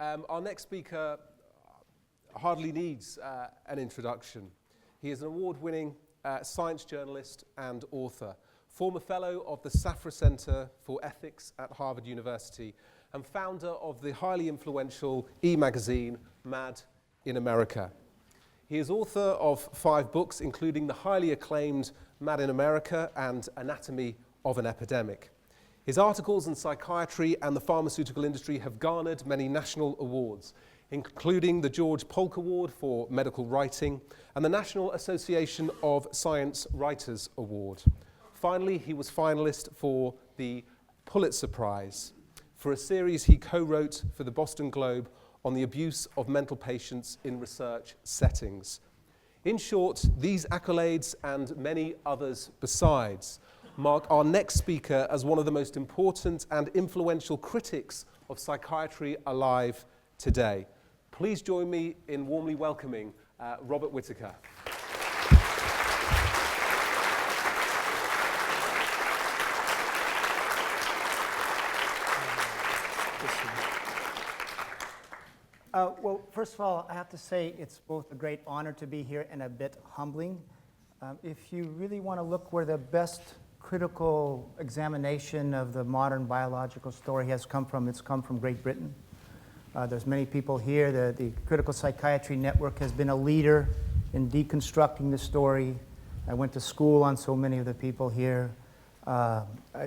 Our next speaker hardly needs an introduction. He is an award-winning science journalist and author, former fellow of the Safra Center for Ethics at Harvard University, and founder of the highly influential e-magazine Mad in America. He is author of 5 books, including the highly acclaimed Mad in America and Anatomy of an Epidemic. His articles in psychiatry and the pharmaceutical industry have garnered many national awards, including the George Polk Award for Medical Writing and the National Association of Science Writers Award. Finally, he was finalist for the Pulitzer Prize for a series he co-wrote for the Boston Globe on the abuse of mental patients in research settings. In short, these accolades and many others besides mark our next speaker as one of the most important and influential critics of psychiatry alive today. Please join me in warmly welcoming Robert Whitaker. Well, first of all, I have to say it's both a great honor to be here and a bit humbling. If you really want to look where the best critical examination of the modern biological story has come from, it's come from Great Britain. There's many people here. The Critical Psychiatry Network has been a leader in deconstructing the story. I went to school on so many of the people here.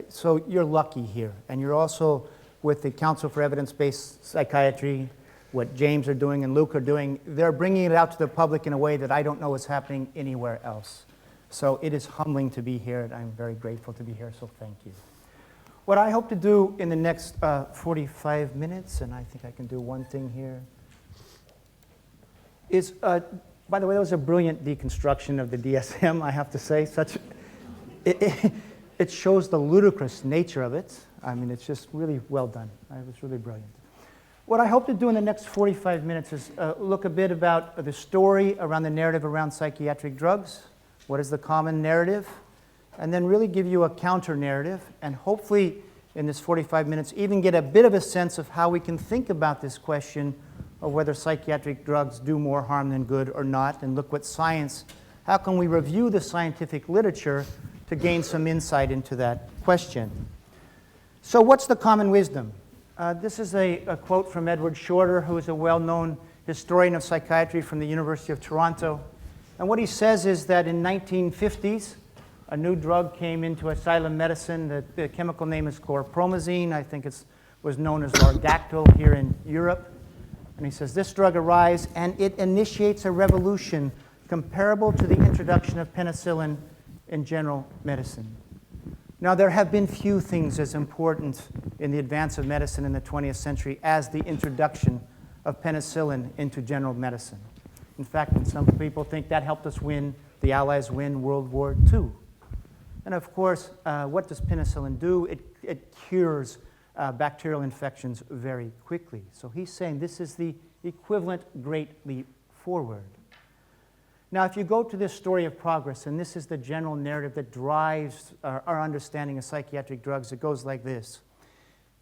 So you're lucky here. And you're also with the Council for Evidence-Based Psychiatry, what James are doing and Luke are doing. They're bringing it out to the public in a way that I don't know is happening anywhere else. So it is humbling to be here, and I'm very grateful to be here, so thank you. What I hope to do in the next 45 minutes, and I think I can do one thing here, is, by the way, that was a brilliant deconstruction of the DSM, I have to say. It shows the ludicrous nature of it. I mean, it's just really well done. It was really brilliant. What I hope to do in the next 45 minutes is look a bit about the story around the narrative around psychiatric drugs. What is the common narrative? And then really give you a counter-narrative, and hopefully in this 45 minutes even get a bit of a sense of how we can think about this question of whether psychiatric drugs do more harm than good or not, and look what science, how can we review the scientific literature to gain some insight into that question. So what's the common wisdom? This is a quote from Edward Shorter, who is a well-known historian of psychiatry from the University of Toronto. And what he says is that in 1950s, a new drug came into asylum medicine. The chemical name is chlorpromazine. I think it was known as Lordactyl here in Europe. And he says, this drug arrives and it initiates a revolution comparable to the introduction of penicillin in general medicine. Now, there have been few things as important in the advance of medicine in the 20th century as the introduction of penicillin into general medicine. In fact, some people think that helped us win, the Allies win World War II. And of course, what does penicillin do? It cures bacterial infections very quickly. So he's saying this is the equivalent great leap forward. Now, if you go to this story of progress, and this is the general narrative that drives our understanding of psychiatric drugs, it goes like this.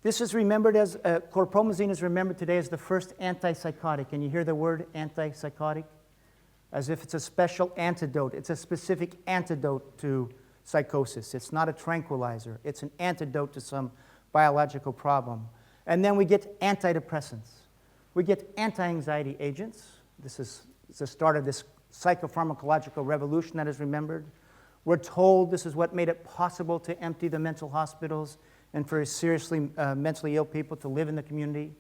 This is remembered as, chlorpromazine is remembered today as the first antipsychotic. And you hear the word antipsychotic? As if it's a special antidote. It's a specific antidote to psychosis. It's not a tranquilizer. It's an antidote to some biological problem. And then we get antidepressants. We get anti-anxiety agents. This is the start of this psychopharmacological revolution that is remembered. We're told this is what made it possible to empty the mental hospitals and for seriously mentally ill people to live in the community,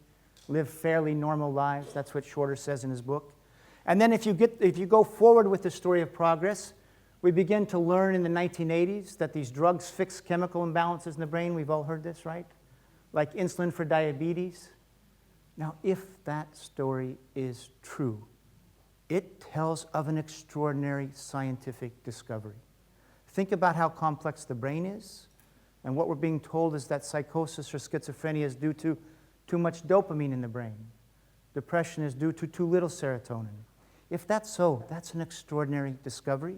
live fairly normal lives. That's what Shorter says in his book. And then if you go forward with the story of progress, we begin to learn in the 1980s that these drugs fix chemical imbalances in the brain. We've all heard this, right? Like insulin for diabetes. Now, if that story is true, it tells of an extraordinary scientific discovery. Think about how complex the brain is, and what we're being told is that psychosis or schizophrenia is due to too much dopamine in the brain. Depression is due to too little serotonin. If that's so, that's an extraordinary discovery.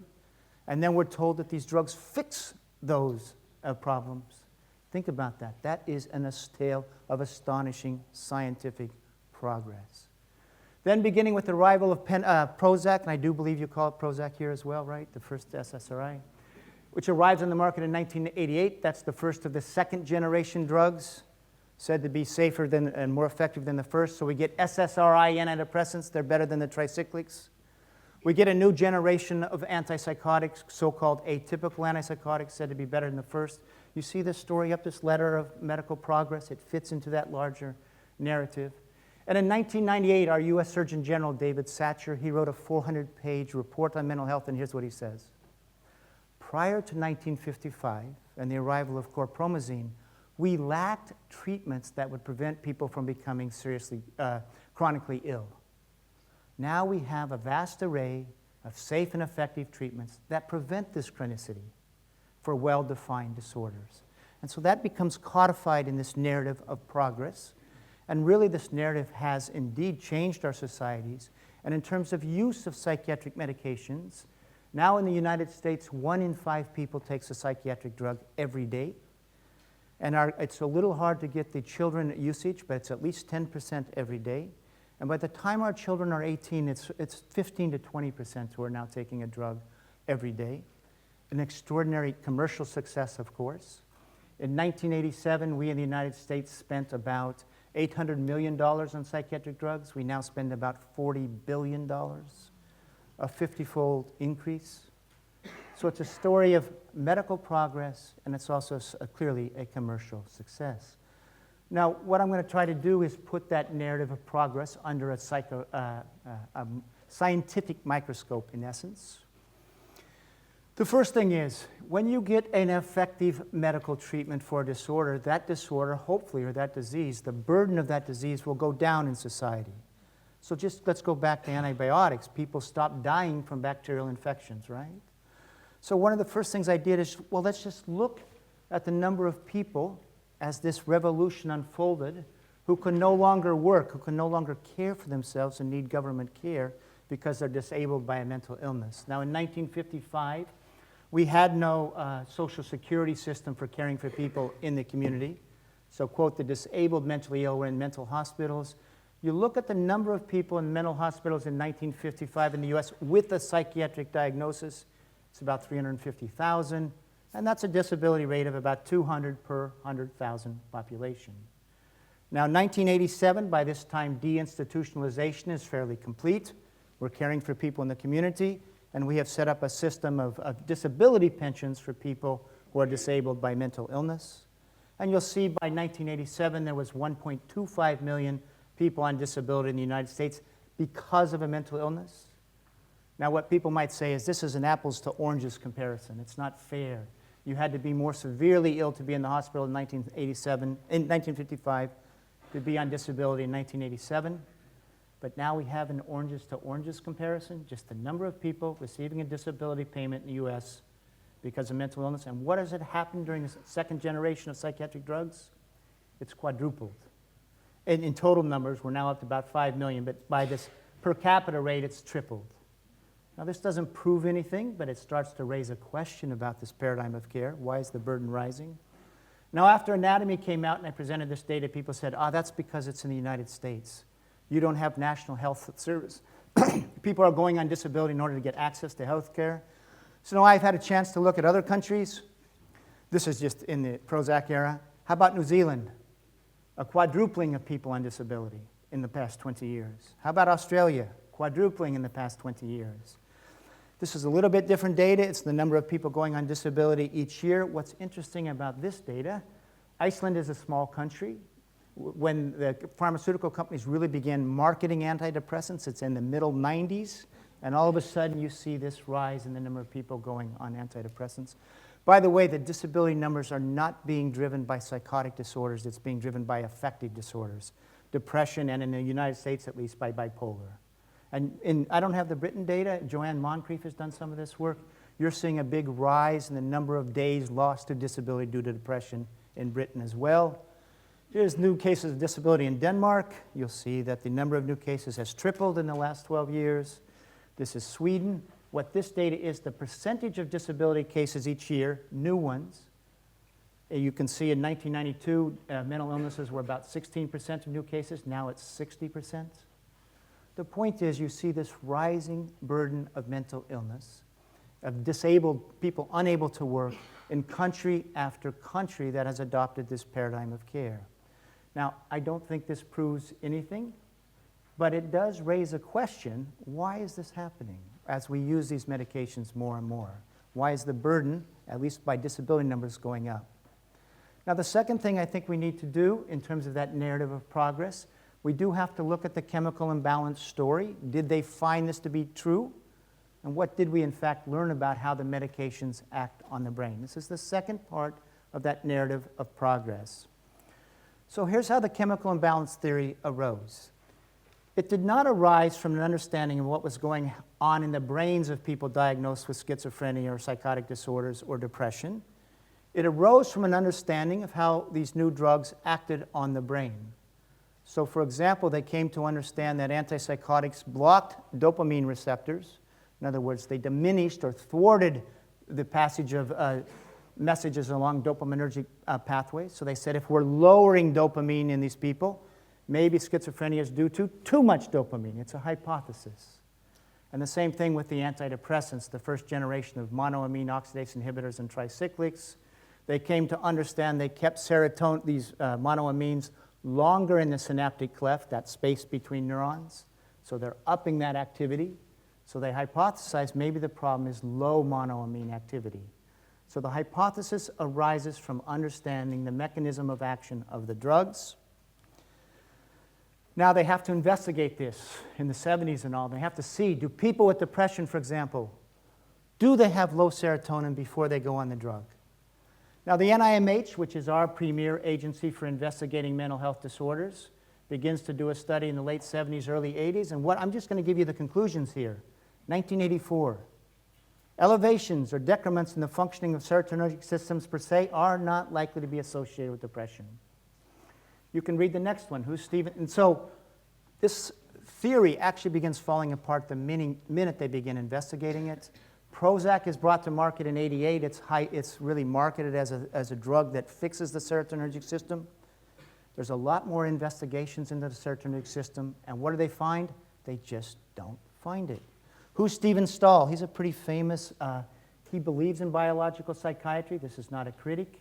And then we're told that these drugs fix those problems. Think about that. That is a tale of astonishing scientific progress. Then beginning with the arrival of Prozac, and I do believe you call it Prozac here as well, right? The first SSRI, which arrives on the market in 1988. That's the first of the second generation drugs, said to be safer than and more effective than the first. So we get SSRI antidepressants. They're better than the tricyclics. We get a new generation of antipsychotics, so-called atypical antipsychotics, said to be better than the first. You see this story up, this ladder of medical progress. It fits into that larger narrative. And in 1998, our U.S. Surgeon General, David Satcher, he wrote a 400-page report on mental health, and here's what he says. Prior to 1955 and the arrival of chlorpromazine, we lacked treatments that would prevent people from becoming seriously, chronically ill. Now we have a vast array of safe and effective treatments that prevent this chronicity for well-defined disorders. And so that becomes codified in this narrative of progress. And really, this narrative has indeed changed our societies. And in terms of use of psychiatric medications, now in the United States, 1 in 5 people takes a psychiatric drug every day. And it's a little hard to get the children usage, but it's at least 10% every day. And by the time our children are 18, it's 15 to 20% who are now taking a drug every day. An extraordinary commercial success, of course. In 1987, we in the United States spent about $800 million on psychiatric drugs. We now spend about $40 billion, a 50-fold increase. So it's a story of medical progress, and it's also clearly a commercial success. Now, what I'm going to try to do is put that narrative of progress under a scientific microscope, in essence. The first thing is, when you get an effective medical treatment for a disorder, hopefully, or that disease, the burden of that disease will go down in society. So just let's go back to antibiotics. People stop dying from bacterial infections, right? So one of the first things I did is, well, let's just look at the number of people as this revolution unfolded who can no longer work, who can no longer care for themselves and need government care because they're disabled by a mental illness. Now, in 1955, we had no social security system for caring for people in the community. So, quote, the disabled mentally ill were in mental hospitals. You look at the number of people in mental hospitals in 1955 in the US with a psychiatric diagnosis, it's about 350,000, and that's a disability rate of about 200 per 100,000 population. Now, 1987, by this time, deinstitutionalization is fairly complete. We're caring for people in the community, and we have set up a system of disability pensions for people who are disabled by mental illness. And you'll see by 1987, there was 1.25 million people on disability in the United States because of a mental illness. Now, what people might say is this is an apples to oranges comparison. It's not fair. You had to be more severely ill to be in the hospital in 1955, to be on disability in 1987. But now we have an oranges to oranges comparison, just the number of people receiving a disability payment in the US because of mental illness. And what has happened during the second generation of psychiatric drugs? It's quadrupled. And in total numbers, we're now up to about 5 million, but by this per capita rate, it's tripled. Now, this doesn't prove anything, but it starts to raise a question about this paradigm of care. Why is the burden rising? Now, after Anatomy came out and I presented this data, people said, that's because it's in the United States. You don't have national health service. People are going on disability in order to get access to health care. So now I've had a chance to look at other countries. This is just in the Prozac era. How about New Zealand? A quadrupling of people on disability in the past 20 years. How about Australia? Quadrupling in the past 20 years. This is a little bit different data. It's the number of people going on disability each year. What's interesting about this data, Iceland is a small country. When the pharmaceutical companies really began marketing antidepressants, it's in the middle 90s, and all of a sudden you see this rise in the number of people going on antidepressants. By the way, the disability numbers are not being driven by psychotic disorders. It's being driven by affective disorders, depression, and in the United States at least by bipolar. And I don't have the Britain data. Joanne Moncrief has done some of this work. You're seeing a big rise in the number of days lost to disability due to depression in Britain as well. Here's new cases of disability in Denmark. You'll see that the number of new cases has tripled in the last 12 years. This is Sweden. What this data is, the percentage of disability cases each year, new ones, You can see in 1992, mental illnesses were about 16% of new cases. Now it's 60%. The point is you see this rising burden of mental illness, of disabled people unable to work in country after country that has adopted this paradigm of care. Now, I don't think this proves anything, but it does raise a question: why is this happening as we use these medications more and more? Why is the burden, at least by disability numbers, going up? Now, the second thing I think we need to do in terms of that narrative of progress, we do have to look at the chemical imbalance story. Did they find this to be true? And what did we in fact learn about how the medications act on the brain? This is the second part of that narrative of progress. So here's how the chemical imbalance theory arose. It did not arise from an understanding of what was going on in the brains of people diagnosed with schizophrenia or psychotic disorders or depression. It arose from an understanding of how these new drugs acted on the brain. So, for example, they came to understand that antipsychotics blocked dopamine receptors. In other words, they diminished or thwarted the passage of messages along dopaminergic pathways. So they said if we're lowering dopamine in these people, maybe schizophrenia is due to too much dopamine. It's a hypothesis. And the same thing with the antidepressants, the first generation of monoamine oxidase inhibitors and tricyclics. They came to understand they kept serotonin, these monoamines, longer in the synaptic cleft, that space between neurons. So they're upping that activity. So they hypothesized maybe the problem is low monoamine activity. So the hypothesis arises from understanding the mechanism of action of the drugs. Now they have to investigate this in the 70s and all. They have to see, do people with depression, for example, do they have low serotonin before they go on the drug? Now the NIMH, which is our premier agency for investigating mental health disorders, begins to do a study in the late 70s, early 80s. And I'm just going to give you the conclusions here. 1984. Elevations or decrements in the functioning of serotonergic systems per se are not likely to be associated with depression. You can read the next one. Who's Stephen? And so this theory actually begins falling apart the minute they begin investigating it. Prozac is brought to market in '88. It's really marketed as a drug that fixes the serotonergic system. There's a lot more investigations into the serotonergic system, and what do they find? They just don't find it. Who's Stephen Stahl? He's a pretty famous, he believes in biological psychiatry. This is not a critic.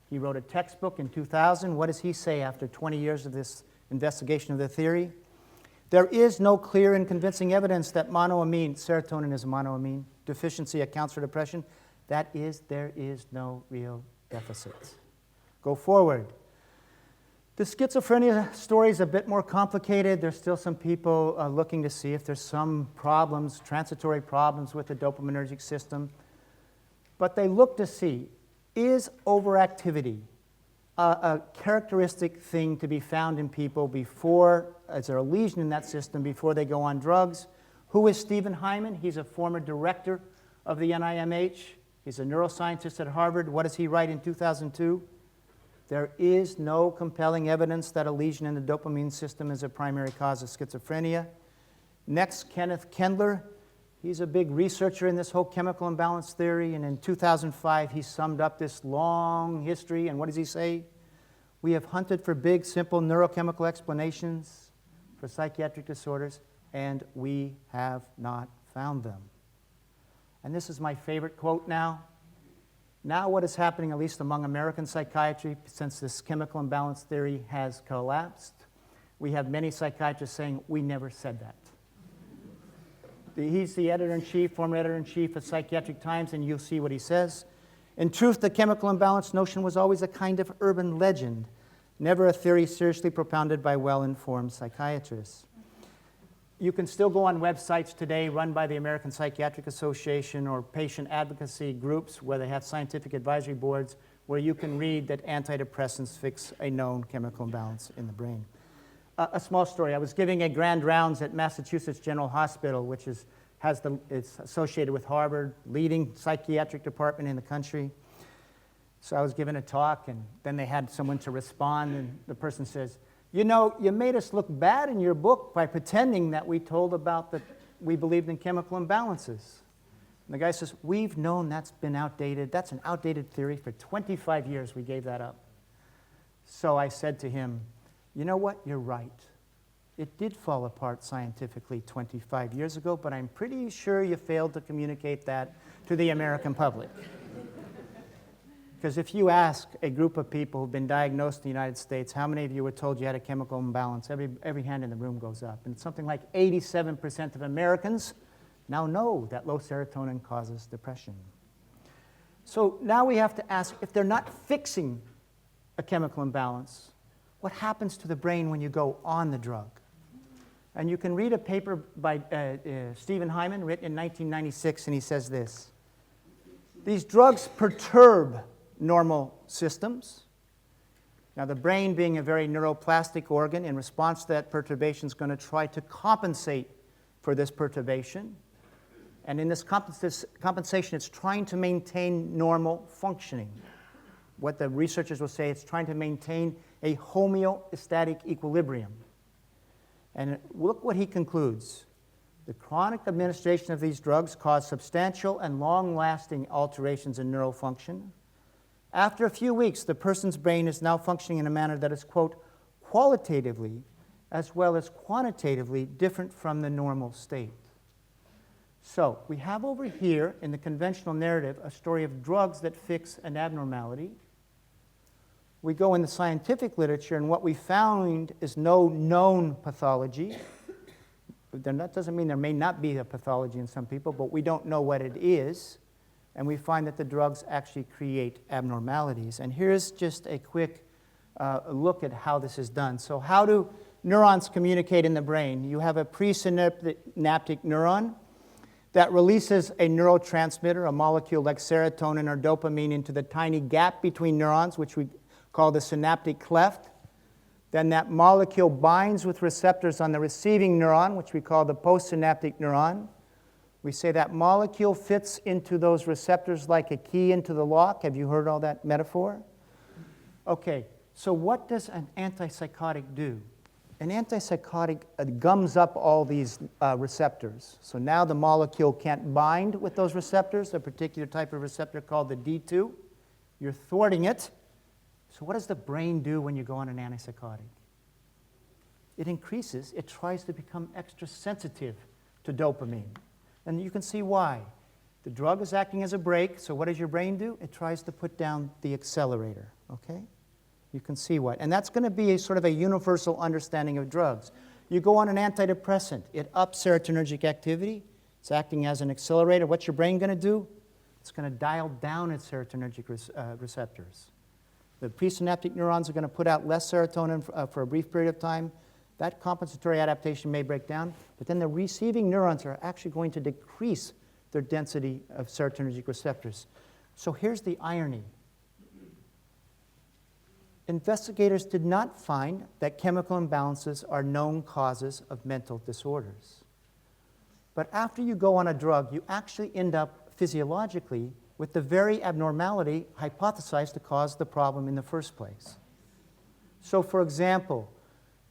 He wrote a textbook in 2000. What does he say after 20 years of this investigation of the theory? There is no clear and convincing evidence that monoamine, serotonin is a monoamine, deficiency accounts for depression. That is, there is no real deficit. Go forward. The schizophrenia story is a bit more complicated. There's still some people looking to see if there's some problems, transitory problems with the dopaminergic system. But they look to see, is overactivity a characteristic thing to be found in people before, is there a lesion in that system before they go on drugs? Who is Stephen Hyman? He's a former director of the NIMH. He's a neuroscientist at Harvard. What does he write in 2002? There is no compelling evidence that a lesion in the dopamine system is a primary cause of schizophrenia. Next, Kenneth Kendler. He's a big researcher in this whole chemical imbalance theory, and in 2005 he summed up this long history, and what does he say? We have hunted for big, simple neurochemical explanations for psychiatric disorders, and we have not found them. And this is my favorite quote now. Now what is happening, at least among American psychiatry, since this chemical imbalance theory has collapsed, we have many psychiatrists saying, we never said that. He's the editor-in-chief, former editor-in-chief of Psychiatric Times, and you'll see what he says. In truth, the chemical imbalance notion was always a kind of urban legend, never a theory seriously propounded by well-informed psychiatrists. You can still go on websites today run by the American Psychiatric Association or patient advocacy groups where they have scientific advisory boards where you can read that antidepressants fix a known chemical imbalance in the brain. A small story. I was giving a grand rounds at Massachusetts General Hospital, which it's associated with Harvard, leading psychiatric department in the country. So I was giving a talk, and then they had someone to respond, and the person says, you know, you made us look bad in your book by pretending that we told about that we believed in chemical imbalances. And the guy says, we've known that's been outdated. That's an outdated theory. For 25 years, we gave that up. So I said to him, you know what? You're right. It did fall apart scientifically 25 years ago, but I'm pretty sure you failed to communicate that to the American public. Because if you ask a group of people who've been diagnosed in the United States, how many of you were told you had a chemical imbalance, every hand in the room goes up. And something like 87% of Americans now know that low serotonin causes depression. So now we have to ask, if they're not fixing a chemical imbalance, what happens to the brain when you go on the drug? And you can read a paper by Stephen Hyman, written in 1996, and he says this: these drugs perturb normal systems. Now, the brain, being a very neuroplastic organ, in response to that perturbation is going to try to compensate for this perturbation. And in this compensation, it's trying to maintain normal functioning. What the researchers will say, it's trying to maintain a homeostatic equilibrium. And look what he concludes. The chronic administration of these drugs cause substantial and long-lasting alterations in neural function. After a few weeks, the person's brain is now functioning in a manner that is, quote, qualitatively as well as quantitatively different from the normal state. So we have over here in the conventional narrative a story of drugs that fix an abnormality. We go in the scientific literature, and what we found is no known pathology. That doesn't mean there may not be a pathology in some people, but we don't know what it is. And we find that the drugs actually create abnormalities. And here's just a quick look at how this is done. So how do neurons communicate in the brain? You have a presynaptic neuron that releases a neurotransmitter, a molecule like serotonin or dopamine, into the tiny gap between neurons, which we call the synaptic cleft. Then that molecule binds with receptors on the receiving neuron, which we call the postsynaptic neuron. We say that molecule fits into those receptors like a key into the lock. Have you heard all that metaphor? Okay, so what does an antipsychotic do? An antipsychotic gums up all these receptors. So now the molecule can't bind with those receptors, a particular type of receptor called the D2. You're thwarting it. So what does the brain do when you go on an antipsychotic? It increases. It tries to become extra sensitive to dopamine. And you can see why. The drug is acting as a brake, so what does your brain do? It tries to put down the accelerator, okay? You can see why. And that's going to be a sort of a universal understanding of drugs. You go on an antidepressant. It ups serotonergic activity. It's acting as an accelerator. What's your brain going to do? It's going to dial down its serotonergic receptors. The presynaptic neurons are going to put out less serotonin for a brief period of time. That compensatory adaptation may break down, but then the receiving neurons are actually going to decrease their density of serotonergic receptors. So here's the irony. Investigators did not find that chemical imbalances are known causes of mental disorders. But after you go on a drug, you actually end up physiologically with the very abnormality hypothesized to cause the problem in the first place. So, for example,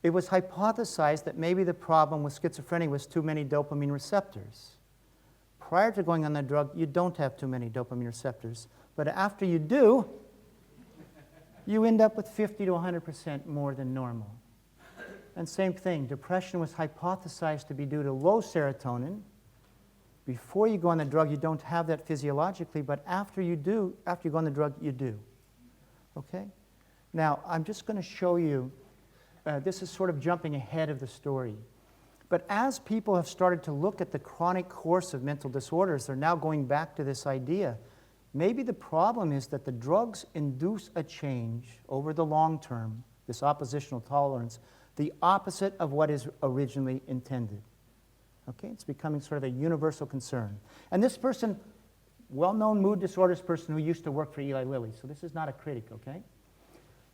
it was hypothesized that maybe the problem with schizophrenia was too many dopamine receptors. Prior to going on the drug, you don't have too many dopamine receptors. But after you do, you end up with 50 to 100% more than normal. And same thing, depression was hypothesized to be due to low serotonin. Before you go on the drug, you don't have that physiologically, but after you go on the drug, you do. Okay? Now, I'm just going to show you, this is sort of jumping ahead of the story. But as people have started to look at the chronic course of mental disorders, they're now going back to this idea. Maybe the problem is that the drugs induce a change over the long term, this oppositional tolerance, the opposite of what is originally intended. Okay, it's becoming sort of a universal concern. And this person, well-known mood disorders person who used to work for Eli Lilly, so this is not a critic, okay?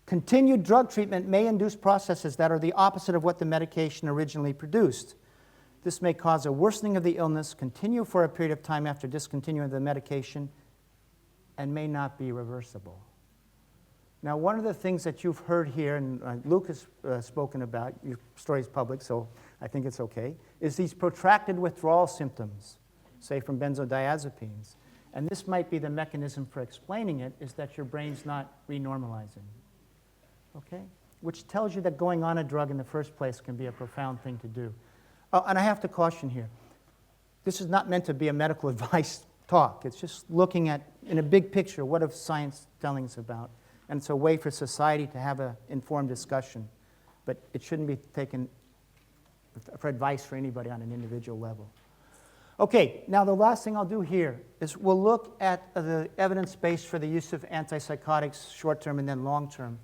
Continued drug treatment may induce processes that are the opposite of what the medication originally produced. This may cause a worsening of the illness, continue for a period of time after discontinuing the medication, and may not be reversible. Now, one of the things that you've heard here, and Luke has spoken about, your story is public, so I think it's okay, is these protracted withdrawal symptoms. say from benzodiazepines. And this might be the mechanism for explaining it, is that your brain's not renormalizing, okay? Which tells you that going on a drug in the first place can be a profound thing to do. Oh, and I have to caution here. This is not meant to be a medical advice talk. It's just looking at, in a big picture, what is science telling us about? And it's a way for society to have an informed discussion. But it shouldn't be taken for advice for anybody on an individual level. Okay, now the last thing I'll do here is we'll look at the evidence base for the use of antipsychotics, short-term and then long-term.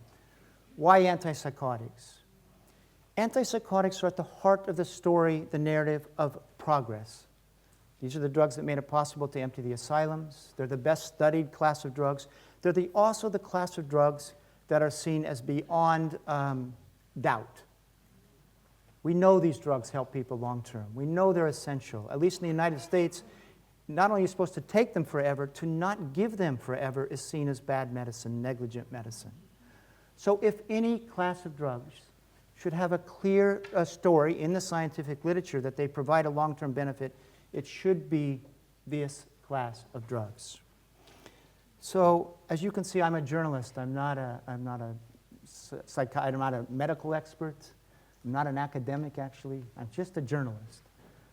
Why antipsychotics? Antipsychotics are at the heart of the story, the narrative of progress. These are the drugs that made it possible to empty the asylums. They're the best studied class of drugs. They're also the class of drugs that are seen as beyond doubt. We know these drugs help people long term. We know they're essential. At least in the United States, not only are you supposed to take them forever, to not give them forever is seen as bad medicine, negligent medicine. So if any class of drugs should have a clear story in the scientific literature that they provide a long-term benefit, it should be this class of drugs. So as you can see, I'm a journalist. I'm not a medical expert. I'm not an academic, actually. I'm just a journalist.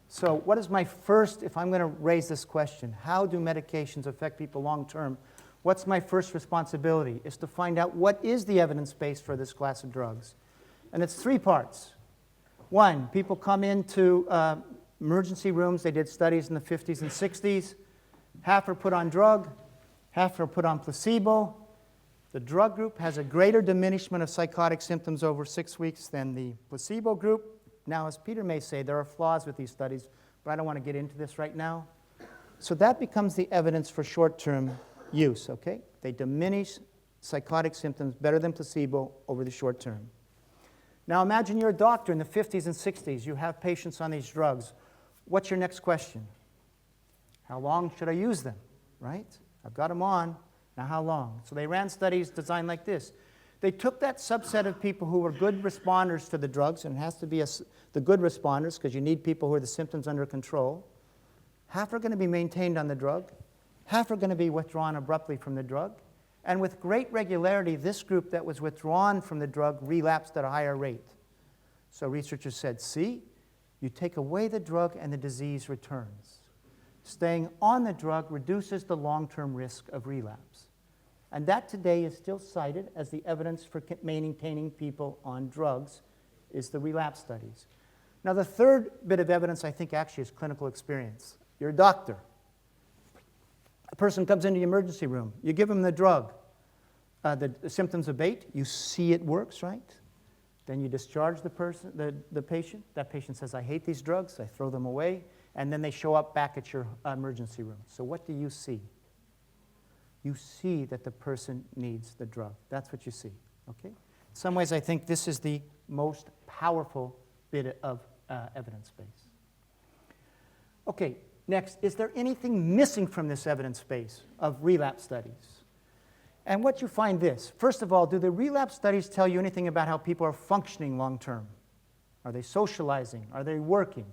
So what is my first, if I'm going to raise this question, how do medications affect people long term? What's my first responsibility is to find out what is the evidence base for this class of drugs. And it's three parts. One, people come into emergency rooms. They did studies in the 50s and 60s. Half are put on drug, half are put on placebo. The drug group has a greater diminishment of psychotic symptoms over 6 weeks than the placebo group. Now, as Peter may say, there are flaws with these studies, but I don't want to get into this right now. So that becomes the evidence for short-term use, okay? They diminish psychotic symptoms better than placebo over the short term. Now imagine you're a doctor in the 50s and 60s. You have patients on these drugs. What's your next question? How long should I use them, right? I've got them on. Now how long? So they ran studies designed like this. They took that subset of people who were good responders to the drugs, and it has to be the good responders because you need people who are the symptoms under control. Half are going to be maintained on the drug. Half are going to be withdrawn abruptly from the drug. And with great regularity, this group that was withdrawn from the drug relapsed at a higher rate. So researchers said, see, you take away the drug and the disease returns. Staying on the drug reduces the long-term risk of relapse. And that today is still cited as the evidence for maintaining people on drugs is the relapse studies. Now the third bit of evidence I think actually is clinical experience. You're a doctor. A person comes into the emergency room. You give them the drug. The symptoms abate. You see it works, right? Then you discharge the patient. That patient says, I hate these drugs. I throw them away. And then they show up back at your emergency room. So what do you see? You see that the person needs the drug. That's what you see, okay? In some ways, I think this is the most powerful bit of evidence base. Okay, next, is there anything missing from this evidence base of relapse studies? And what you find this, first of all, do the relapse studies tell you anything about how people are functioning long term? Are they socializing? Are they working?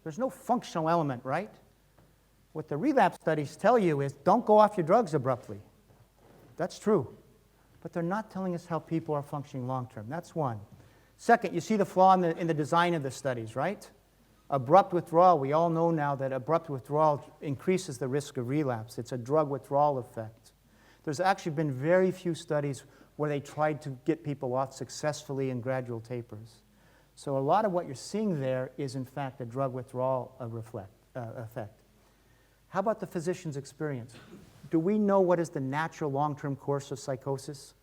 There's no functional element, right? What the relapse studies tell you is don't go off your drugs abruptly. That's true. But they're not telling us how people are functioning long term. That's one. Second, you see the flaw in the design of the studies, right? Abrupt withdrawal, we all know now that abrupt withdrawal increases the risk of relapse. It's a drug withdrawal effect. There's actually been very few studies where they tried to get people off successfully in gradual tapers. So a lot of what you're seeing there is, in fact, a drug withdrawal effect. How about the physician's experience? Do we know what is the natural long-term course of psychosis?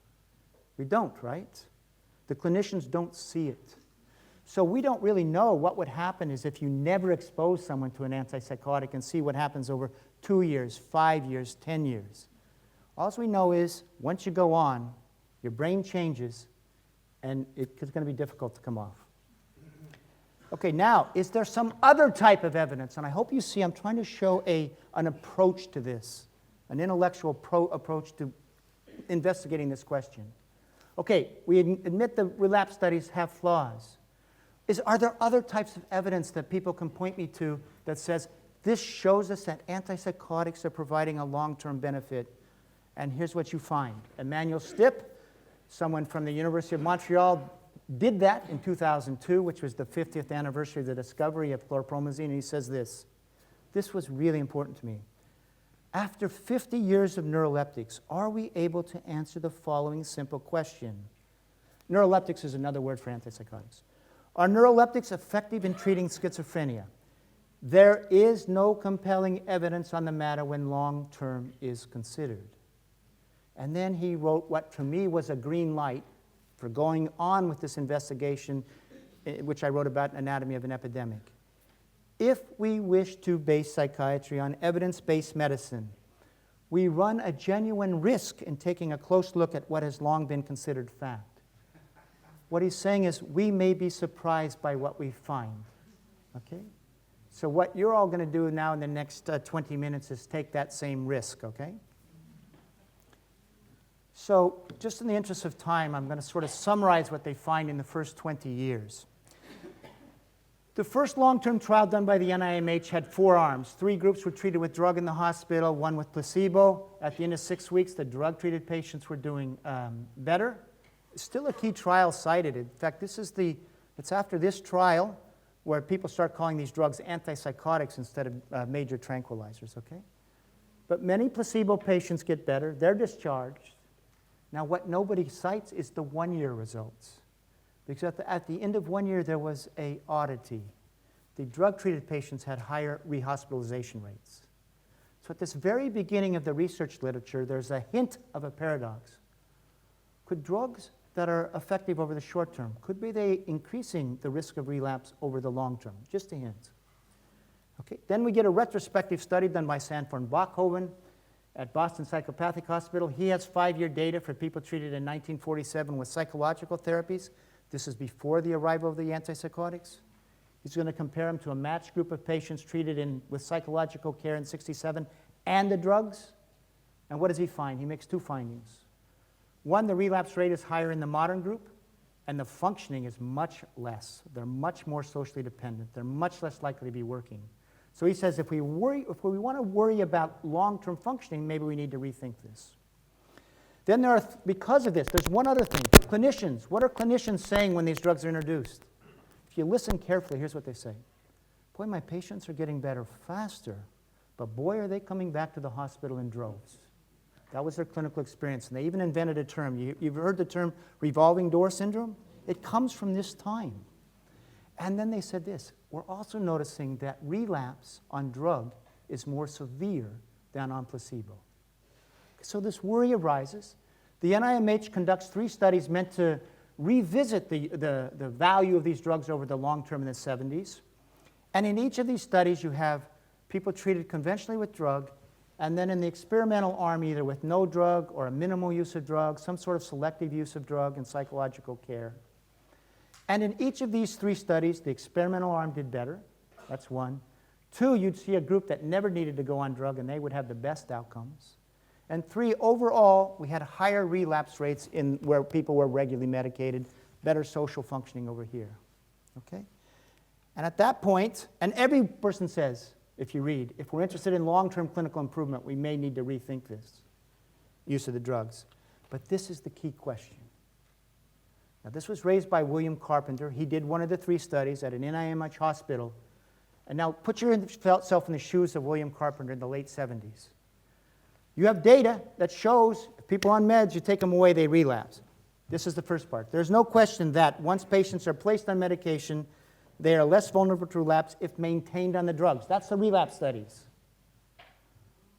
We don't, right? The clinicians don't see it. So we don't really know what would happen is if you never expose someone to an antipsychotic and see what happens over 2 years, 5 years, 10 years. All we know is once you go on, your brain changes, and it's going to be difficult to come off. Okay, now, is there some other type of evidence? And I hope you see I'm trying to show an approach to this, an intellectual approach to investigating this question. Okay, we admit the relapse studies have flaws. Are there other types of evidence that people can point me to that says This shows us that antipsychotics are providing a long-term benefit. And here's what you find. Emmanuel Stipp, someone from the University of Montreal, did that in 2002, which was the 50th anniversary of the discovery of chlorpromazine, and he says this. This was really important to me. After 50 years of neuroleptics, are we able to answer the following simple question? Neuroleptics is another word for antipsychotics. Are neuroleptics effective in treating schizophrenia? There is no compelling evidence on the matter when long-term is considered. And then he wrote what to me was a green light for going on with this investigation, which I wrote about Anatomy of an Epidemic. If we wish to base psychiatry on evidence-based medicine, we run a genuine risk in taking a close look at what has long been considered fact. What he's saying is we may be surprised by what we find. Okay? So what you're all going to do now in the next 20 minutes is take that same risk, okay? So just in the interest of time, I'm going to sort of summarize what they find in the first 20 years. The first long-term trial done by the NIMH had 4 arms. 3 groups were treated with drug in the hospital, 1 with placebo. At the end of 6 weeks, the drug-treated patients were doing better. Still a key trial cited. In fact, it's after this trial where people start calling these drugs antipsychotics instead of major tranquilizers, okay? But many placebo patients get better. They're discharged. Now, what nobody cites is the 1-year results. Because at the end of 1 year, there was an oddity. The drug-treated patients had higher rehospitalization rates. So at this very beginning of the research literature, there's a hint of a paradox. Could drugs that are effective over the short term, could be they increasing the risk of relapse over the long term? Just a hint. Okay. Then we get a retrospective study done by Sanford Bachhoven at Boston Psychopathic Hospital. He has 5-year data for people treated in 1947 with psychological therapies. This is before the arrival of the antipsychotics. He's going to compare them to a matched group of patients treated with psychological care in 1967 and the drugs. And what does he find? He makes 2 findings. 1, the relapse rate is higher in the modern group, and the functioning is much less. They're much more socially dependent. They're much less likely to be working. So he says if we want to worry about long-term functioning, maybe we need to rethink this. Then because of this, there's one other thing. Clinicians. What are clinicians saying when these drugs are introduced? If you listen carefully, here's what they say. Boy, my patients are getting better faster, but boy, are they coming back to the hospital in droves. That was their clinical experience. And they even invented a term. You've heard the term revolving door syndrome? It comes from this time. And then they said this. We're also noticing that relapse on drug is more severe than on placebo. So this worry arises. The NIMH conducts 3 studies meant to revisit the value of these drugs over the long term in the 70s. And in each of these studies, you have people treated conventionally with drug, and then in the experimental arm, either with no drug or a minimal use of drug, some sort of selective use of drug and psychological care. And in each of these 3 studies, the experimental arm did better. That's 1. 2, you'd see a group that never needed to go on drug, and they would have the best outcomes. And 3, overall, we had higher relapse rates in where people were regularly medicated, better social functioning over here. Okay? And at that point, and every person says, if you read, if we're interested in long-term clinical improvement, we may need to rethink this use of the drugs. But this is the key question. Now, this was raised by William Carpenter. He did one of the 3 studies at an NIMH hospital. And now put yourself in the shoes of William Carpenter in the late 70s. You have data that shows if people on meds, you take them away, they relapse. This is the first part. There's no question that once patients are placed on medication, they are less vulnerable to relapse if maintained on the drugs. That's the relapse studies.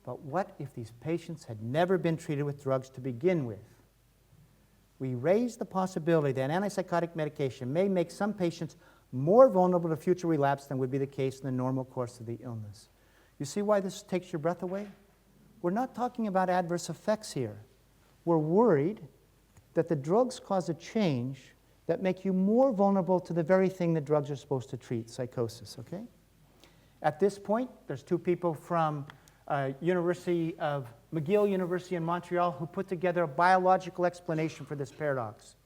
But what if these patients had never been treated with drugs to begin with? We raise the possibility that antipsychotic medication may make some patients more vulnerable to future relapse than would be the case in the normal course of the illness. You see why this takes your breath away? We're not talking about adverse effects here. We're worried that the drugs cause a change that make you more vulnerable to the very thing the drugs are supposed to treat, psychosis, okay? At this point, there's 2 people from McGill University in Montreal who put together a biological explanation for this paradox.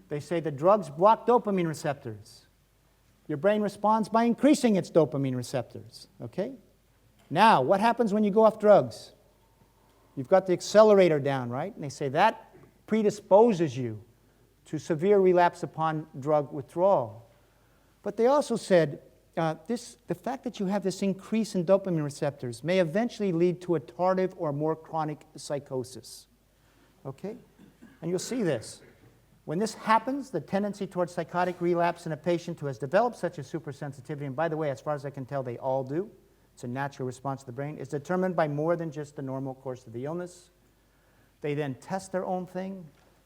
They say the drugs block dopamine receptors. Your brain responds by increasing its dopamine receptors, okay? Now, what happens when you go off drugs? You've got the accelerator down, right? And they say that predisposes you to severe relapse upon drug withdrawal. But they also said the fact that you have this increase in dopamine receptors may eventually lead to a tardive or more chronic psychosis. Okay? And you'll see this. When this happens, the tendency towards psychotic relapse in a patient who has developed such a supersensitivity, and by the way, as far as I can tell, they all do, it's a natural response to the brain, is determined by more than just the normal course of the illness. They then test their own thing,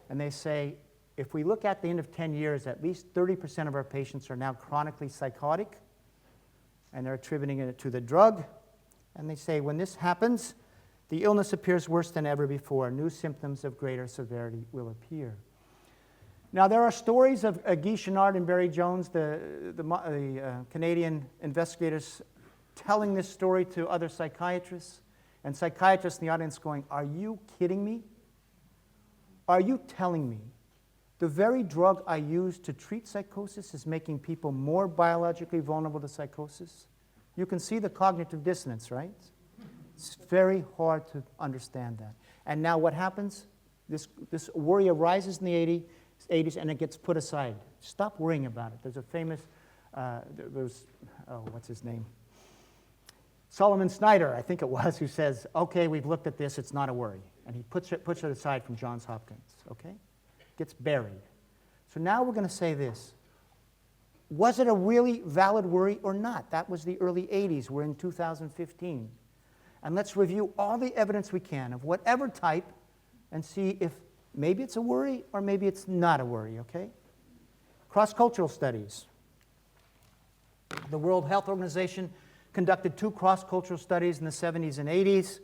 and they say, if we look at the end of 10 years, at least 30% of our patients are now chronically psychotic, and they're attributing it to the drug. And they say, when this happens, the illness appears worse than ever before. New symptoms of greater severity will appear. Now, there are stories of Guy Chenard and Barry Jones, the Canadian investigators, telling this story to other psychiatrists, and psychiatrists in the audience going, are you kidding me? Are you telling me the very drug I use to treat psychosis is making people more biologically vulnerable to psychosis? You can see the cognitive dissonance, right? It's very hard to understand that. And now what happens? This worry arises in the 80s and it gets put aside. Stop worrying about it. There's a famous, what's his name? Solomon Snyder, I think it was, who says, okay, we've looked at this, it's not a worry. And he puts it aside from Johns Hopkins, okay? Gets buried. So now we're going to say this. Was it a really valid worry or not? That was the early 80s. We're in 2015. And let's review all the evidence we can of whatever type and see if maybe it's a worry or maybe it's not a worry, okay? Cross-cultural studies. The World Health Organization conducted 2 cross-cultural studies in the 70s and 80s.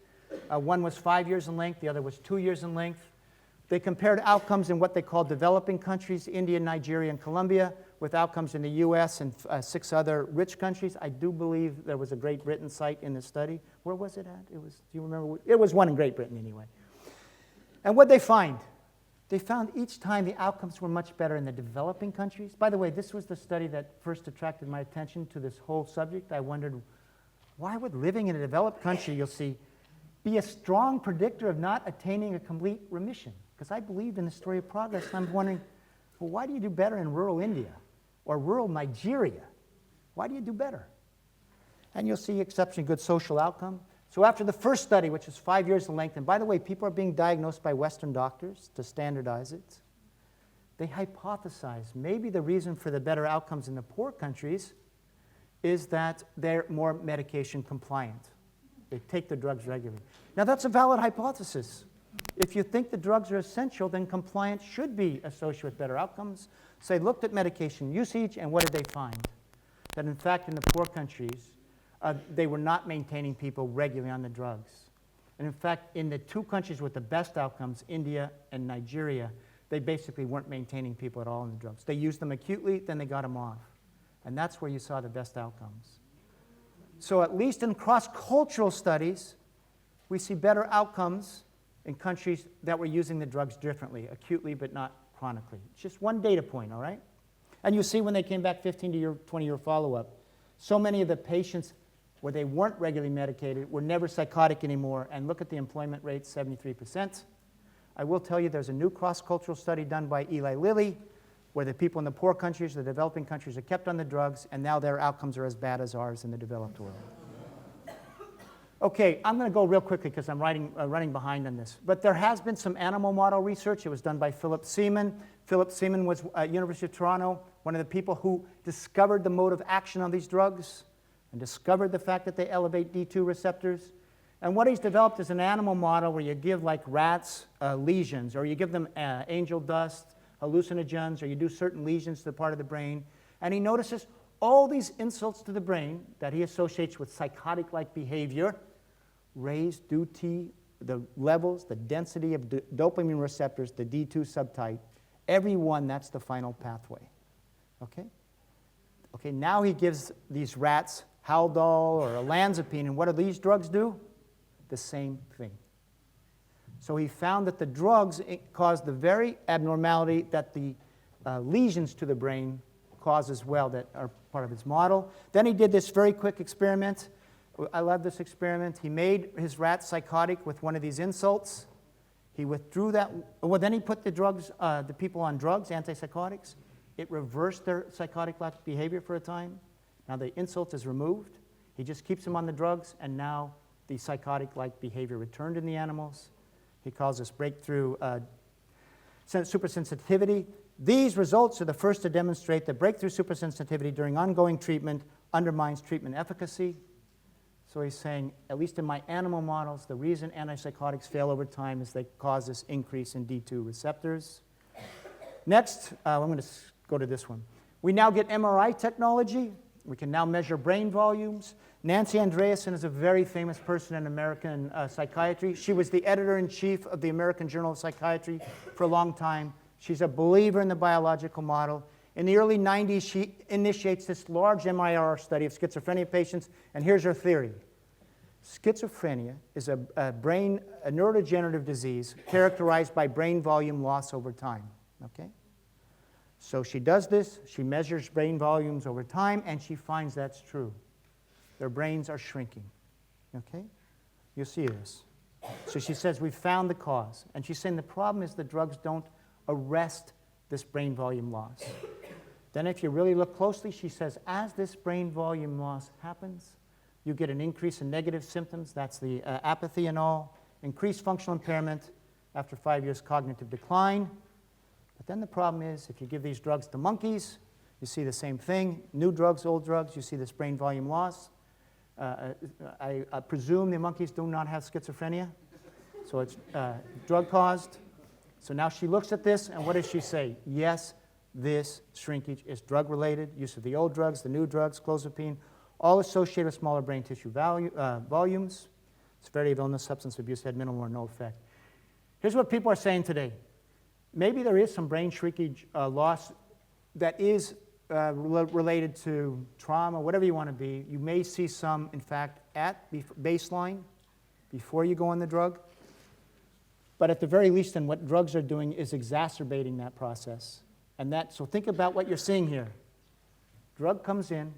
One was 5 years in length, the other was 2 years in length. They compared outcomes in what they call developing countries, India, Nigeria, and Colombia, with outcomes in the US and 6 other rich countries. I do believe there was a Great Britain site in the study. Where was it at? Do you remember? It was one in Great Britain anyway. And what did they find? They found each time the outcomes were much better in the developing countries. By the way, this was the study that first attracted my attention to this whole subject. I wondered, why would living in a developed country, you'll see, be a strong predictor of not attaining a complete remission? Because I believed in the story of progress, and I'm wondering, well, why do you do better in rural India or rural Nigeria? Why do you do better? And you'll see exceptionally good social outcome. So after the first study, which was 5 years in length, and by the way, people are being diagnosed by Western doctors to standardize it, they hypothesized maybe the reason for the better outcomes in the poor countries is that they're more medication compliant. They take the drugs regularly. Now that's a valid hypothesis. If you think the drugs are essential, then compliance should be associated with better outcomes. So they looked at medication usage, and what did they find? That in fact in the poor countries, they were not maintaining people regularly on the drugs. And in fact, in the 2 countries with the best outcomes, India and Nigeria, they basically weren't maintaining people at all on the drugs. They used them acutely, then they got them off. And that's where you saw the best outcomes. So at least in cross-cultural studies, we see better outcomes in countries that were using the drugs differently, acutely but not chronically. It's just one data point, all right? And you see when they came back 15 to 20-year follow-up, so many of the patients where they weren't regularly medicated were never psychotic anymore, and look at the employment rate, 73%. I will tell you there's a new cross-cultural study done by Eli Lilly where the people in the poor countries, the developing countries, are kept on the drugs, and now their outcomes are as bad as ours in the developed world. Okay, I'm going to go real quickly because I'm running behind on this. But there has been some animal model research. It was done by Philip Seaman. Philip Seaman was at University of Toronto, one of the people who discovered the mode of action on these drugs and discovered the fact that they elevate D2 receptors. And what he's developed is an animal model where you give, like rats, lesions, or you give them angel dust, hallucinogens, or you do certain lesions to the part of the brain. And he notices all these insults to the brain that he associates with psychotic-like behavior raise due to the levels, the density of dopamine receptors, the D2 subtype. Every one, that's the final pathway. Okay? Okay, now he gives these rats Haldol or olanzapine, and what do these drugs do? The same thing. So he found that the drugs cause the very abnormality that the lesions to the brain cause as well that are part of his model. Then he did this very quick experiment I love this experiment. He made his rat psychotic with one of these insults. He withdrew that. Well, then he put the people on drugs, antipsychotics. It reversed their psychotic-like behavior for a time. Now the insult is removed. He just keeps them on the drugs, and now the psychotic-like behavior returned in the animals. He calls this breakthrough supersensitivity. These results are the first to demonstrate that breakthrough supersensitivity during ongoing treatment undermines treatment efficacy. So he's saying, at least in my animal models, the reason antipsychotics fail over time is they cause this increase in D2 receptors. Next, I'm going to go to this one. We now get MRI technology. We can now measure brain volumes. Nancy Andreasen is a very famous person in American psychiatry. She was the editor-in-chief of the American Journal of Psychiatry for a long time. She's a believer in the biological model. In the early 90s, she initiates this large MIR study of schizophrenia patients, and here's her theory. Schizophrenia is a neurodegenerative disease characterized by brain volume loss over time. Okay? So she does this, she measures brain volumes over time, and she finds that's true. Their brains are shrinking. Okay? You'll see this. So she says, we've found the cause. And she's saying the problem is the drugs don't arrest this brain volume loss. Then if you really look closely, she says, as this brain volume loss happens, you get an increase in negative symptoms. That's the apathy and all. Increased functional impairment after 5 years cognitive decline. But then the problem is, if you give these drugs to monkeys, you see the same thing. New drugs, old drugs, you see this brain volume loss. I presume the monkeys do not have schizophrenia, so it's drug-caused. So now she looks at this, and what does she say? Yes, this shrinkage is drug-related. Use of the old drugs, the new drugs, clozapine, all associated with smaller brain tissue volumes. Severity of illness, substance abuse had minimal or no effect. Here's what people are saying today. Maybe there is some brain shrinkage loss that is related to trauma, whatever you want to be. You may see some, in fact, at baseline before you go on the drug. But at the very least, then what drugs are doing is exacerbating that process. And so think about what you're seeing here. Drug comes in,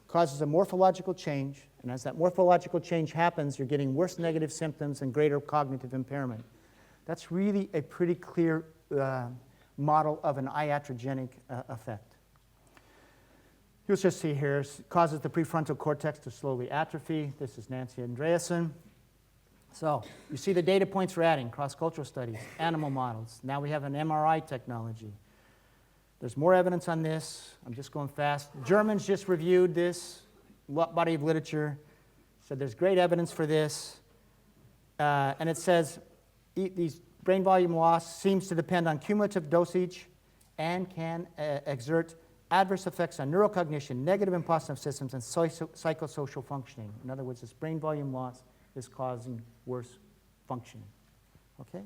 causes a morphological change, and as that morphological change happens, you're getting worse negative symptoms and greater cognitive impairment. That's really a pretty clear model of an iatrogenic effect. You'll just see here, causes the prefrontal cortex to slowly atrophy. This is Nancy Andreasen. So you see the data points we're adding, cross-cultural studies, animal models. Now we have an MRI technology. There's more evidence on this. I'm just going fast. Germans just reviewed this body of literature. Said there's great evidence for this. And it says these brain volume loss seems to depend on cumulative dosage and can exert adverse effects on neurocognition, negative and positive systems, and psychosocial functioning. In other words, this brain volume loss is causing worse functioning. Okay?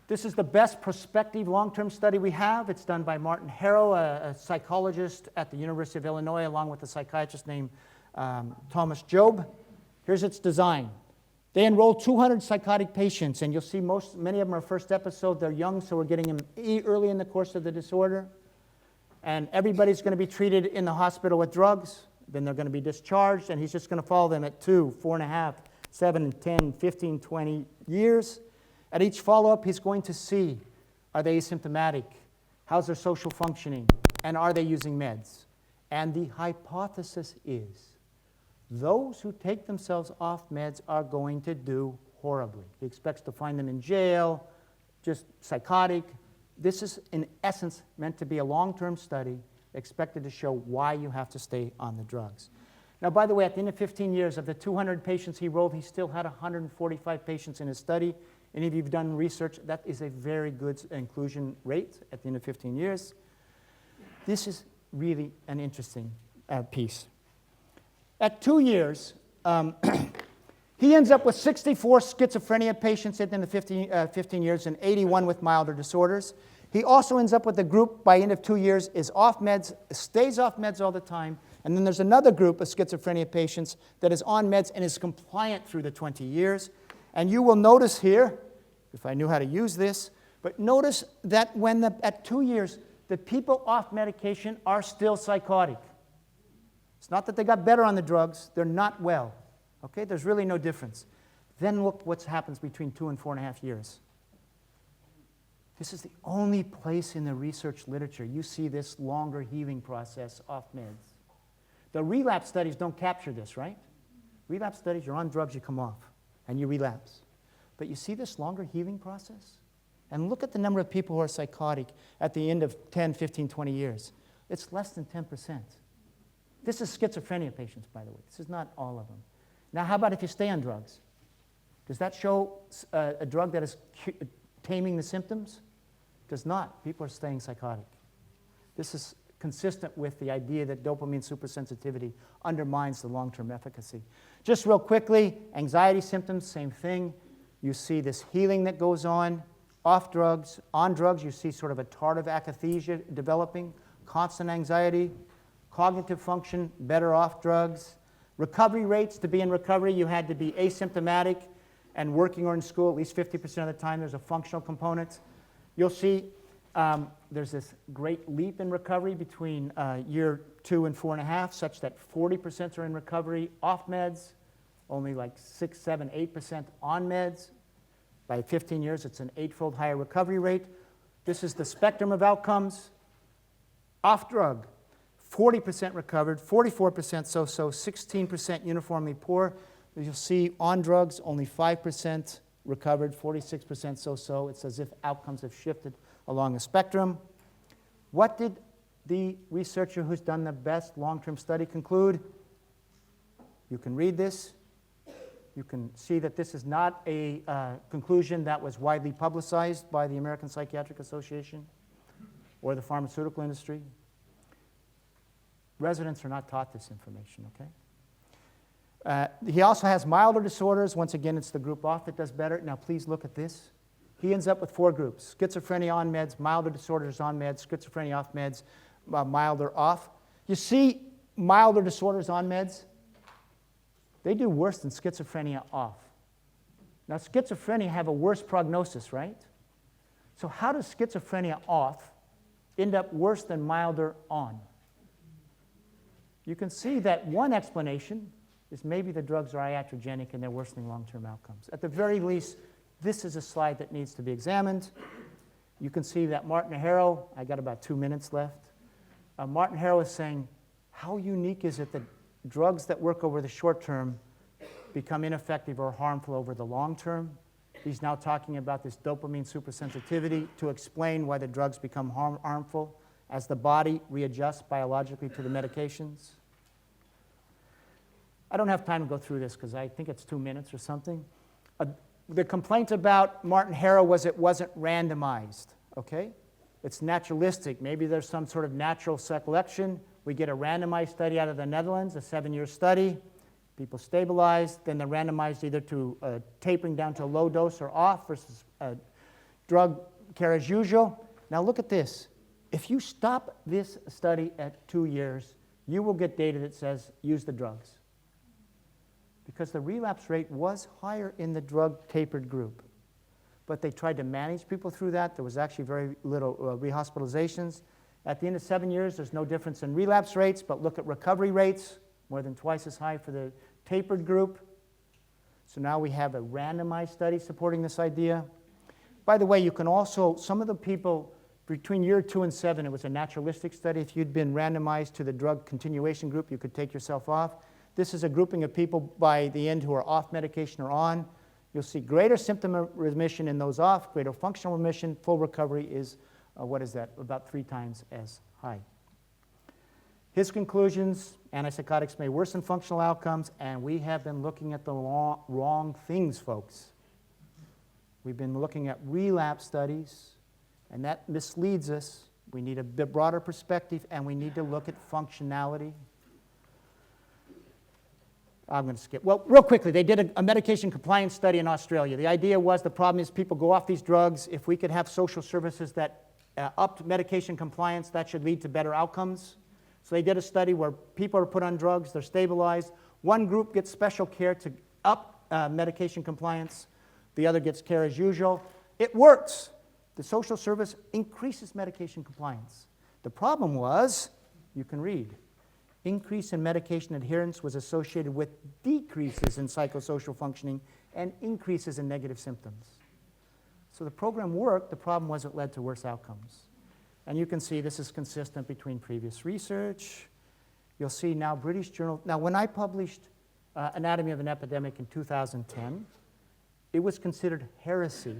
This is the best prospective long-term study we have. It's done by Martin Harrow, a psychologist at the University of Illinois, along with a psychiatrist named Thomas Job. Here's its design. They enrolled 200 psychotic patients, and you'll see many of them are first episode. They're young, so we're getting them early in the course of the disorder. And everybody's going to be treated in the hospital with drugs. Then they're going to be discharged, and he's just going to follow them at 2, 4.5, 7, 10, 15, 20 years. At each follow-up, he's going to see, are they asymptomatic? How's their social functioning? And are they using meds? And the hypothesis is those who take themselves off meds are going to do horribly. He expects to find them in jail, just psychotic. This is, in essence, meant to be a long-term study expected to show why you have to stay on the drugs. Now, by the way, at the end of 15 years, of the 200 patients he enrolled, he still had 145 patients in his study. Any of you have done research, that is a very good inclusion rate at the end of 15 years. This is really an interesting piece. At 2 years, he ends up with 64 schizophrenia patients at the end of 15 years and 81 with milder disorders. He also ends up with a group by end of 2 years is off meds, stays off meds all the time. And then there's another group of schizophrenia patients that is on meds and is compliant through the 20 years. And you will notice here, if I knew how to use this, but notice that at 2 years, the people off medication are still psychotic. It's not that they got better on the drugs. They're not well. Okay? There's really no difference. Then look what happens between 2 and 4.5 years. This is the only place in the research literature you see this longer healing process off meds. The relapse studies don't capture this, right? Relapse studies, you're on drugs, you come off, and you relapse. But you see this longer healing process? And look at the number of people who are psychotic at the end of 10, 15, 20 years. It's less than 10%. This is schizophrenia patients, by the way. This is not all of them. Now, how about if you stay on drugs? Does that show a drug that is taming the symptoms? Does not. People are staying psychotic. This is consistent with the idea that dopamine supersensitivity undermines the long-term efficacy. Just real quickly, anxiety symptoms, same thing. You see this healing that goes on. Off drugs, on drugs, you see sort of a tardive akathisia developing, constant anxiety, cognitive function, better off drugs. Recovery rates, to be in recovery, you had to be asymptomatic and working or in school at least 50% of the time. There's a functional component. You'll see there's this great leap in recovery between year 2 and 4.5, such that 40% are in recovery off meds, only like 6, 7, 8% on meds. By 15 years, it's an 8-fold higher recovery rate. This is the spectrum of outcomes. Off drug, 40% recovered, 44% so-so, 16% uniformly poor. You'll see on drugs, only 5% recovered, 46% so-so. It's as if outcomes have shifted along a spectrum. What did the researcher who's done the best long-term study conclude? You can read this. You can see that this is not a conclusion that was widely publicized by the American Psychiatric Association or the pharmaceutical industry. Residents are not taught this information, okay? He also has milder disorders. Once again, it's the group off that does better. Now, please look at this. He ends up with 4 groups: schizophrenia on meds, milder disorders on meds, schizophrenia off meds, milder off. You see milder disorders on meds? They do worse than schizophrenia off. Now, schizophrenia have a worse prognosis, right? So how does schizophrenia off end up worse than milder on? You can see that one explanation is maybe the drugs are iatrogenic and they're worsening long-term outcomes. At the very least, this is a slide that needs to be examined. You can see that Martin Harrow, I got about 2 minutes left. Martin Harrow is saying, how unique is it that drugs that work over the short term become ineffective or harmful over the long term? He's now talking about this dopamine supersensitivity to explain why the drugs become harmful as the body readjusts biologically to the medications. I don't have time to go through this because I think it's 2 minutes or something. The complaint about Martin Harrow was it wasn't randomized, okay? It's naturalistic. Maybe there's some sort of natural selection. We get a randomized study out of the Netherlands, a 7-year study. People stabilized. Then they're randomized either to tapering down to a low dose or off versus drug care as usual. Now look at this. If you stop this study at 2 years, you will get data that says use the drugs. Because the relapse rate was higher in the drug-tapered group. But they tried to manage people through that. There was actually very little rehospitalizations. At the end of 7 years, there's no difference in relapse rates, but look at recovery rates, more than twice as high for the tapered group. So now we have a randomized study supporting this idea. By the way, you can also, some of the people between year 2 and 7, it was a naturalistic study. If you'd been randomized to the drug continuation group, you could take yourself off. This is a grouping of people by the end who are off medication or on. You'll see greater symptom remission in those off, greater functional remission. Full recovery is, what is that, about 3 times as high. His conclusions, antipsychotics may worsen functional outcomes, and we have been looking at the wrong things, folks. We've been looking at relapse studies, and that misleads us. We need a bit broader perspective, and we need to look at functionality. I'm going to skip. Well, real quickly, they did a medication compliance study in Australia. The idea was the problem is people go off these drugs. If we could have social services that upped medication compliance, that should lead to better outcomes. So they did a study where people are put on drugs, they're stabilized. One group gets special care to up medication compliance. The other gets care as usual. It works. The social service increases medication compliance. The problem was, you can read, Increase in medication adherence was associated with decreases in psychosocial functioning and increases in negative symptoms. So the program worked. The problem was it led to worse outcomes. And you can see this is consistent between previous research. You'll see now British Journal. Now, when I published Anatomy of an Epidemic in 2010, it was considered heresy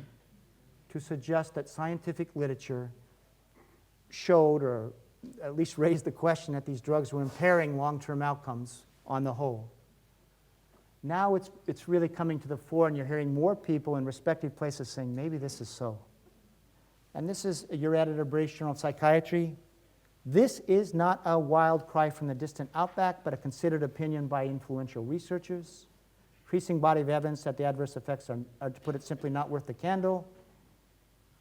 to suggest that scientific literature showed, or at least raised the question, that these drugs were impairing long-term outcomes on the whole. Now it's really coming to the fore, and you're hearing more people in respective places saying, maybe this is so. And this is your editor, British Journal of Psychiatry. This is not a wild cry from the distant outback, but a considered opinion by influential researchers. Increasing body of evidence that the adverse effects are, to put it simply, not worth the candle.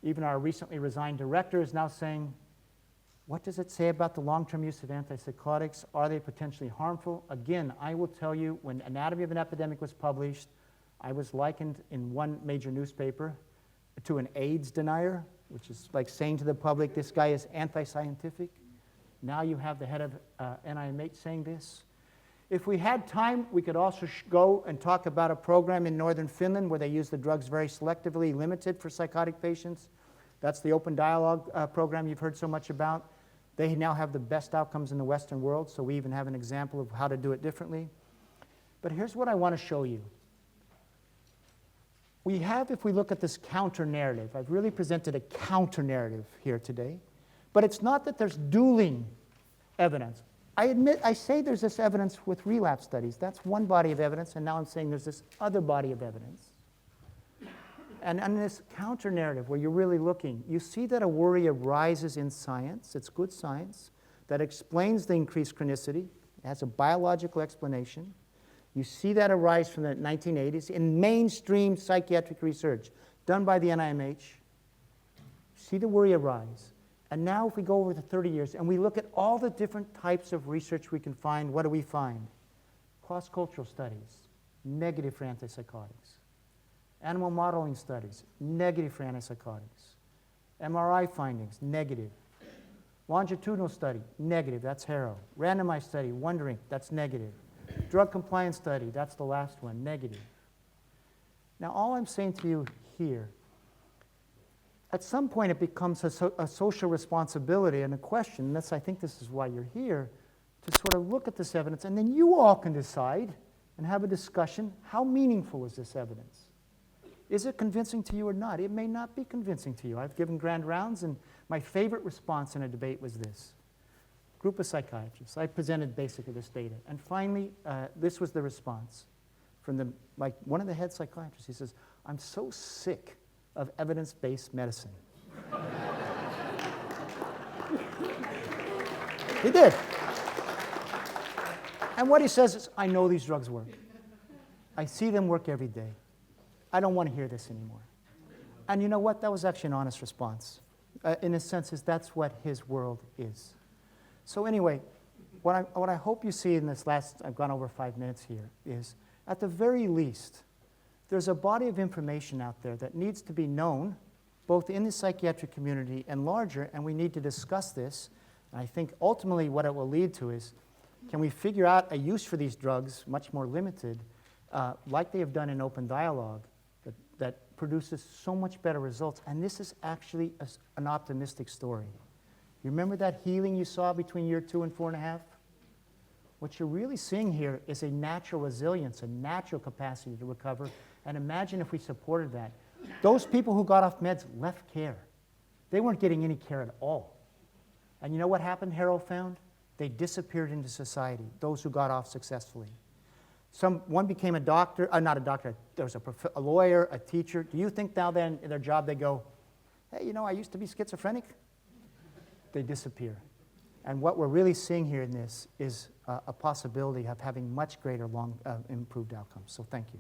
Even our recently resigned director is now saying, what does it say about the long-term use of antipsychotics? Are they potentially harmful? Again, I will tell you, when Anatomy of an Epidemic was published, I was likened in one major newspaper to an AIDS denier, which is like saying to the public, this guy is anti-scientific. Now you have the head of NIMH saying this. If we had time, we could also go and talk about a program in northern Finland where they use the drugs very selectively, limited for psychotic patients. That's the open dialogue program you've heard so much about. They now have the best outcomes in the Western world, so we even have an example of how to do it differently. But here's what I want to show you. We have, if we look at this counter-narrative, I've really presented a counter-narrative here today, but it's not that there's dueling evidence. I say there's this evidence with relapse studies. That's one body of evidence, and now I'm saying there's this other body of evidence. And in this counter-narrative where you're really looking, you see that a worry arises in science. It's good science that explains the increased chronicity. It has a biological explanation. You see that arise from the 1980s in mainstream psychiatric research done by the NIMH. See the worry arise. And now if we go over the 30 years and we look at all the different types of research we can find, what do we find? Cross-cultural studies, negative for antipsychotics. Animal modeling studies, negative for antipsychotics. MRI findings, negative. Longitudinal study, negative, that's HARO. Randomized study, wondering, that's negative. Drug compliance study, that's the last one, negative. Now, all I'm saying to you here, at some point it becomes a social responsibility and a question, and I think this is why you're here, to sort of look at this evidence, and then you all can decide and have a discussion, how meaningful is this evidence? Is it convincing to you or not? It may not be convincing to you. I've given grand rounds, and my favorite response in a debate was this. Group of psychiatrists. I presented basically this data. And finally, this was the response from one of the head psychiatrists. He says, I'm so sick of evidence-based medicine. He did. And what he says is, I know these drugs work. I see them work every day. I don't want to hear this anymore. And you know what? That was actually an honest response. In a sense, that's what his world is. So anyway, what I hope you see in this last, I've gone over 5 minutes here, is at the very least, there's a body of information out there that needs to be known, both in the psychiatric community and larger, and we need to discuss this. And I think ultimately what it will lead to is, can we figure out a use for these drugs, much more limited, like they have done in open dialogue, that produces so much better results. And this is actually an optimistic story. You remember that healing you saw between year 2 and 4.5? What you're really seeing here is a natural resilience, a natural capacity to recover. And imagine if we supported that. Those people who got off meds left care. They weren't getting any care at all. And you know what happened, Harold found? They disappeared into society, those who got off successfully. One became a doctor, not a doctor, there was a lawyer, a teacher. Do you think now then in their job they go, hey, you know, I used to be schizophrenic? They disappear. And what we're really seeing here in this is a possibility of having much greater improved outcomes. So thank you.